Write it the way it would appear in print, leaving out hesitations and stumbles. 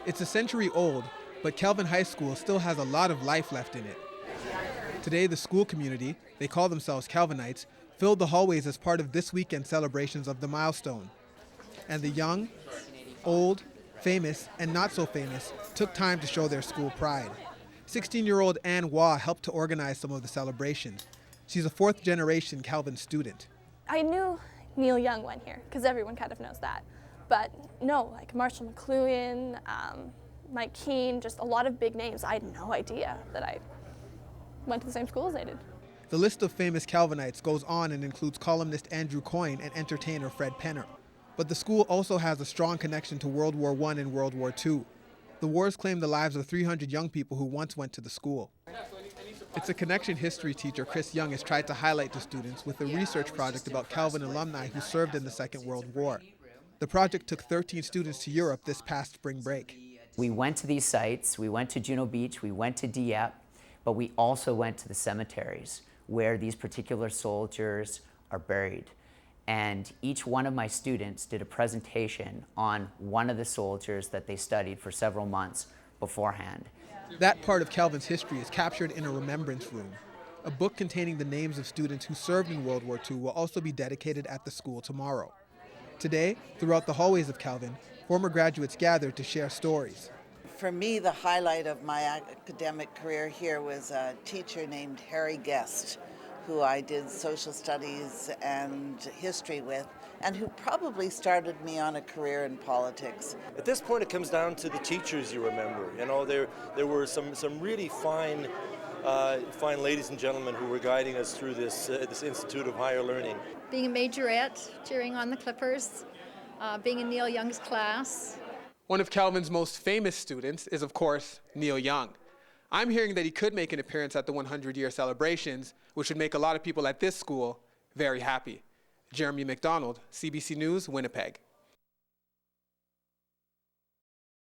It's a century old, but Kelvin High School still has a lot of life left in it. Today, the school community, they call themselves Kelvinites, filled the hallways as part of this weekend's celebrations of the milestone. And the young, old, famous, and not so famous took time to show their school pride. 16-year-old Ann Waugh helped to organize some of the celebrations. She's a fourth-generation Kelvin student. I knew Neil Young went here, because everyone kind of knows that. But no, like Marshall McLuhan, Mike Keane, just a lot of big names. I had no idea that I went to the same school as they did. The list of famous Kelvinites goes on and includes columnist Andrew Coyne and entertainer Fred Penner. But the school also has a strong connection to World War I and World War II. The wars claimed the lives of 300 young people who once went to the school. It's a connection history teacher, Chris Young, has tried to highlight to students with a research project about Kelvin alumni who served in the Second World War. The project took 13 students to Europe this past spring break. We went to these sites, we went to Juno Beach, we went to Dieppe, but we also went to the cemeteries where these particular soldiers are buried. And each one of my students did a presentation on one of the soldiers that they studied for several months beforehand. That part of Kelvin's history is captured in a remembrance room. A book containing the names of students who served in World War II will also be dedicated at the school tomorrow. Today, throughout the hallways of Kelvin, former graduates gathered to share stories. For me, the highlight of my academic career here was a teacher named Harry Guest, who I did social studies and history with, and who probably started me on a career in politics. At this point, it comes down to the teachers you remember. You know, there were some really fine ladies and gentlemen who were guiding us through this Institute of Higher Learning. Being a majorette, cheering on the Clippers, being in Neil Young's class. One of Kelvin's most famous students is, of course, Neil Young. I'm hearing that he could make an appearance at the 100-year celebrations, which would make a lot of people at this school very happy. Jeremy McDonald, CBC News, Winnipeg.